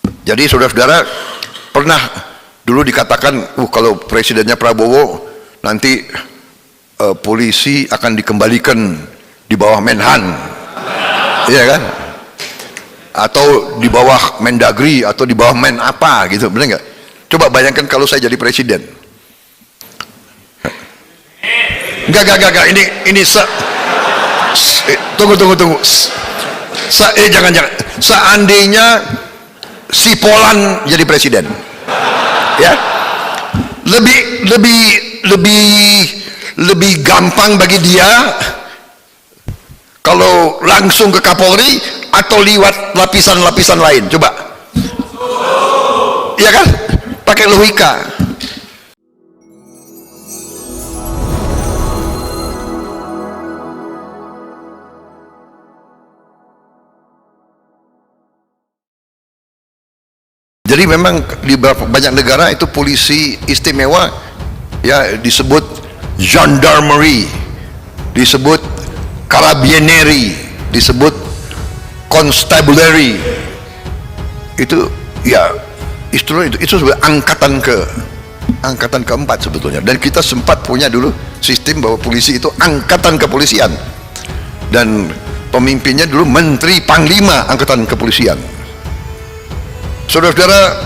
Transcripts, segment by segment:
Jadi saudara-saudara, pernah dulu dikatakan, kalau presidennya Prabowo nanti polisi akan dikembalikan di bawah Menhan, iya kan? Atau di bawah Mendagri atau di bawah Men apa gitu, benar nggak? Coba bayangkan kalau saya jadi presiden. Enggak, ini tunggu. Jangan. Seandainya si Polan jadi presiden, ya, lebih gampang bagi dia kalau langsung ke Kapolri atau lewat lapisan-lapisan lain. Coba, iya kan? Pakai logika. Jadi memang di banyak negara itu polisi istimewa, ya, disebut gendarmerie, disebut carabinieri, disebut constabulary. Itu ya istilah itu sebagai angkatan keempat sebetulnya. Dan kita sempat punya dulu sistem bahwa polisi itu angkatan kepolisian, dan pemimpinnya dulu Menteri Panglima Angkatan Kepolisian. Saudara-saudara,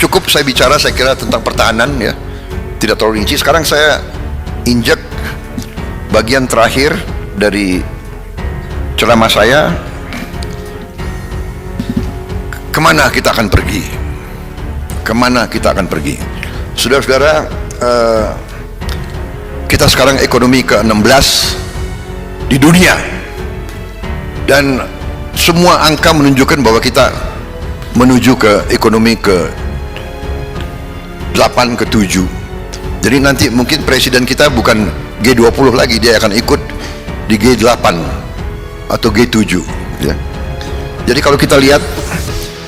cukup saya bicara, saya kira, tentang pertahanan, ya, tidak terlalu rinci. Sekarang saya injek bagian terakhir dari ceramah saya. Kemana kita akan pergi? Kemana kita akan pergi? Saudara-saudara, kita sekarang ekonomi ke-16 di dunia, dan semua angka menunjukkan bahwa kita menuju ke ekonomi ke-8, ke-7. Jadi nanti mungkin presiden kita bukan G20 lagi, dia akan ikut di G8 atau G7, ya. Jadi kalau kita lihat,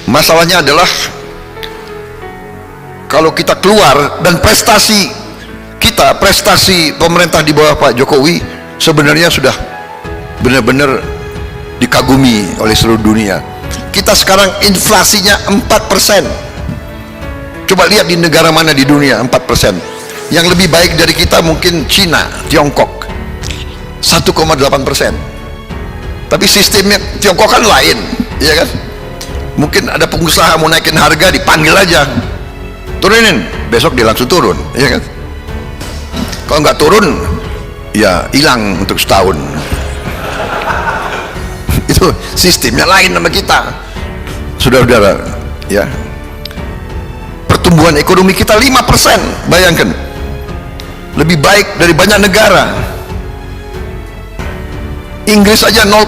masalahnya adalah kalau kita keluar dan prestasi pemerintah di bawah Pak Jokowi sebenarnya sudah benar-benar dikagumi oleh seluruh dunia. Kita sekarang inflasinya 4%. Coba lihat di negara mana di dunia 4%. Yang lebih baik dari kita mungkin Cina, Tiongkok, 1,8%. Tapi sistemnya Tiongkok kan lain, ya kan? Mungkin ada pengusaha mau naikin harga, dipanggil aja, turunin, besok dia langsung turun, ya kan? Kalau nggak turun, ya hilang untuk setahun. Itu sistemnya lain sama kita, saudara-saudara, ya. Pertumbuhan ekonomi kita 5%, bayangkan, lebih baik dari banyak negara. Inggris aja 0,2,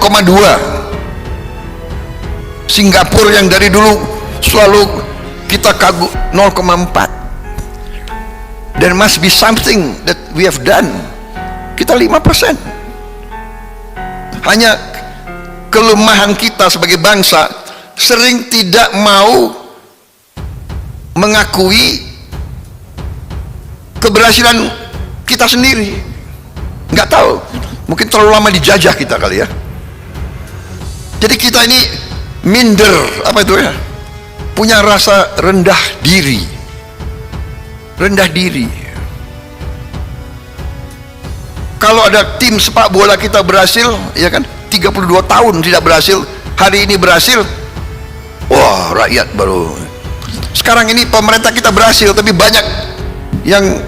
Singapura yang dari dulu selalu kita kagum 0,4. There must be something that we have done. Kita 5%. Hanya kelemahan kita sebagai bangsa, sering tidak mau mengakui keberhasilan kita sendiri. Nggak tahu, mungkin terlalu lama dijajah kita kali, ya. Jadi kita ini minder, apa itu, ya, punya rasa rendah diri. Kalau ada tim sepak bola kita berhasil, ya kan, 32 tahun tidak berhasil, hari ini berhasil, wah, rakyat baru. Sekarang ini pemerintah kita berhasil, tapi banyak yang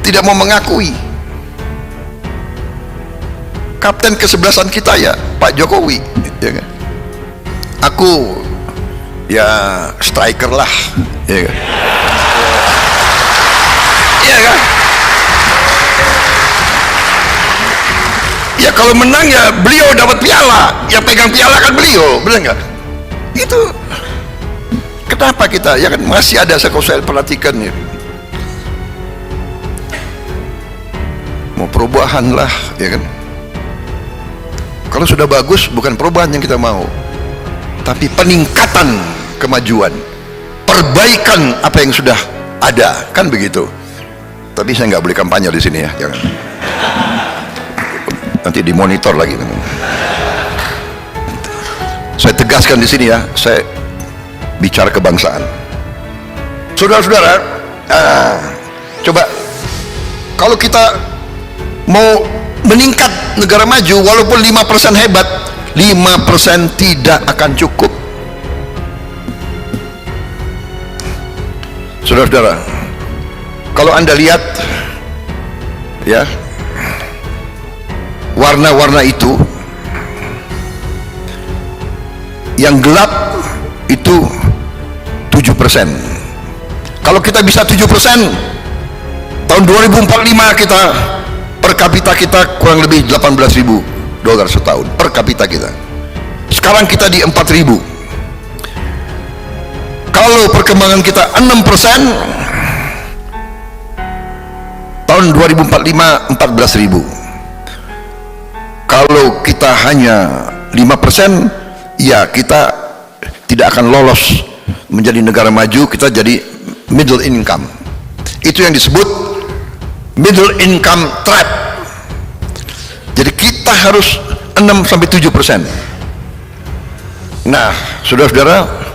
tidak mau mengakui. Kapten kesebelasan kita, ya, Pak Jokowi, ya kan? Aku ya striker lah, ya kan? Iya kan? Ya kalau menang ya beliau dapat piala, yang pegang piala kan beliau, benar nggak? Itu kenapa kita, ya kan, masih ada, kalau saya perhatikan, ya, mau perubahan lah, ya kan? Kalau sudah bagus, bukan perubahan yang kita mau, tapi peningkatan kemajuan, perbaikan apa yang sudah ada, kan begitu. Tapi saya nggak boleh kampanye di sini, ya, jangan. Nanti dimonitor lagi. Saya tegaskan di sini, ya, saya bicara kebangsaan. Saudara-saudara, coba kalau kita mau meningkat negara maju, walaupun 5% hebat, 5% tidak akan cukup. Saudara-saudara, kalau Anda lihat ya, warna-warna itu, yang gelap itu 7%. Kalau kita bisa 7%, tahun 2045 kita per kapita kita kurang lebih $18.000 setahun per kapita kita. Sekarang kita di 4.000. Kalau perkembangan kita 6%, tahun 2045 14.000. Kalau kita hanya 5%, ya kita tidak akan lolos menjadi negara maju, kita jadi middle income. Itu yang disebut middle income trap. Jadi kita harus 6-7%. Nah, saudara-saudara,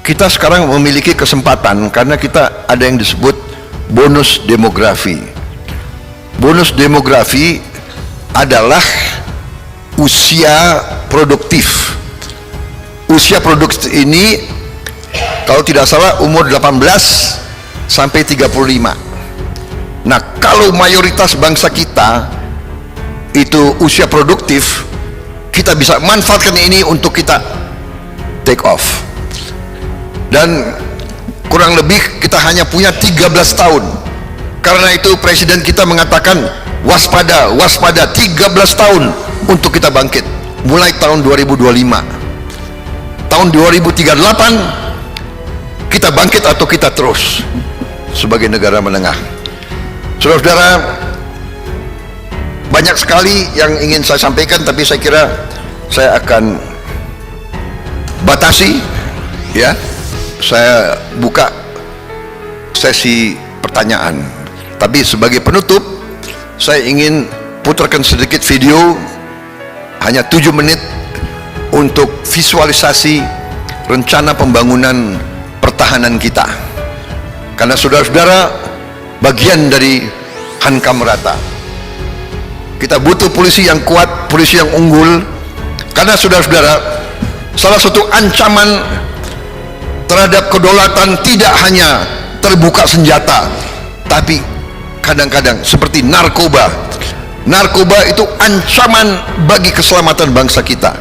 kita sekarang memiliki kesempatan karena kita ada yang disebut bonus demografi. Bonus demografi adalah usia produktif. Usia produktif ini kalau tidak salah umur 18 sampai 35. Nah, kalau mayoritas bangsa kita itu usia produktif, kita bisa manfaatkan ini untuk kita take off. Dan kurang lebih kita hanya punya 13 tahun. Karena itu presiden kita mengatakan waspada, waspada, 13 tahun untuk kita bangkit mulai tahun 2025. Tahun 2038 kita bangkit atau kita terus sebagai negara menengah. Saudara-saudara, banyak sekali yang ingin saya sampaikan, tapi saya kira saya akan batasi ya. Saya buka sesi pertanyaan, tapi sebagai penutup saya ingin putarkan sedikit video hanya 7 menit untuk visualisasi rencana pembangunan pertahanan kita, karena saudara-saudara bagian dari hankam rata. Kita butuh polisi yang kuat, polisi yang unggul, karena saudara-saudara, salah satu ancaman terhadap kedaulatan tidak hanya terbuka senjata, tapi kadang-kadang seperti narkoba. Narkoba itu ancaman bagi keselamatan bangsa kita.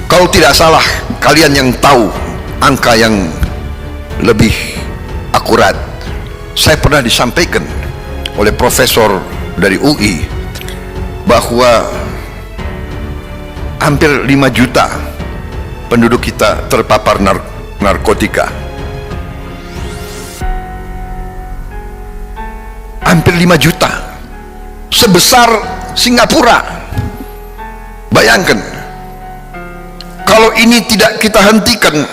Kalau tidak salah, kalian yang tahu angka yang lebih akurat, saya pernah disampaikan oleh profesor dari UI bahwa hampir 5 juta penduduk kita terpapar narkotika. Hampir 5 juta, sebesar Singapura. Bayangkan, kalau ini tidak kita hentikan,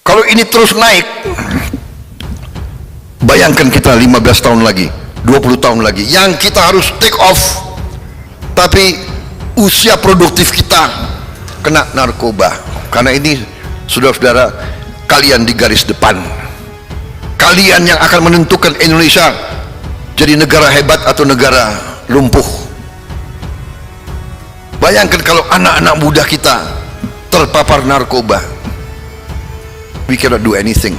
kalau ini terus naik, bayangkan kita 15 tahun lagi, 20 tahun lagi, yang kita harus take off, tapi usia produktif kita kena narkoba. Karena ini, saudara-saudara, kalian di garis depan, kalian yang akan menentukan Indonesia jadi negara hebat atau negara lumpuh. Bayangkan kalau anak-anak muda kita terpapar narkoba, we cannot do anything.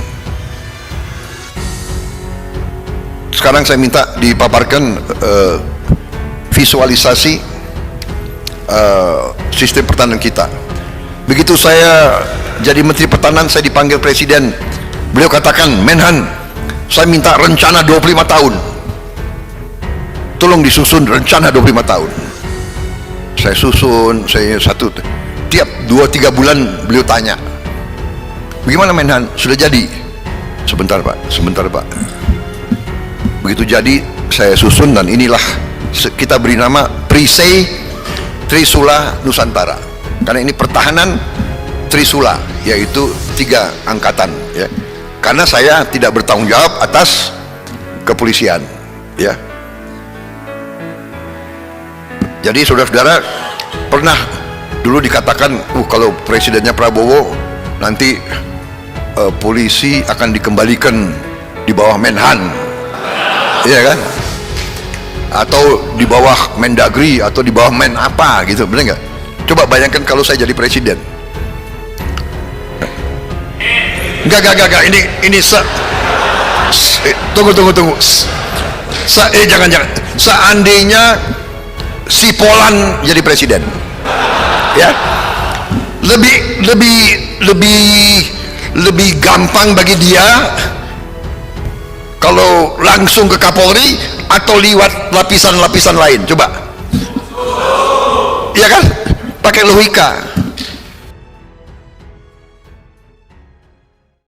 Sekarang saya minta dipaparkan visualisasi sistem pertahanan kita. Begitu saya jadi Menteri Pertahanan, saya dipanggil Presiden. Beliau katakan, Menhan, saya minta rencana 25 tahun. Tolong disusun rencana 25 tahun. Saya susun, tiap 2-3 bulan beliau tanya, bagaimana Menhan, sudah jadi? Sebentar Pak. Begitu jadi, saya susun, dan inilah kita beri nama Perisai Trisula Nusantara, karena ini pertahanan Trisula, yaitu 3 angkatan ya. Karena saya tidak bertanggung jawab atas kepolisian ya. Jadi saudara-saudara, pernah dulu dikatakan, kalau presidennya Prabowo nanti polisi akan dikembalikan di bawah Menhan, iya kan? Atau di bawah Mendagri atau di bawah Men apa gitu, benar nggak? Coba bayangkan kalau saya jadi presiden. Enggak, ini tunggu. Jangan. Seandainya si Polan jadi presiden, ya, lebih gampang bagi dia kalau langsung ke Kapolri atau lewat lapisan-lapisan lain, coba, iya kan? Pakai logika.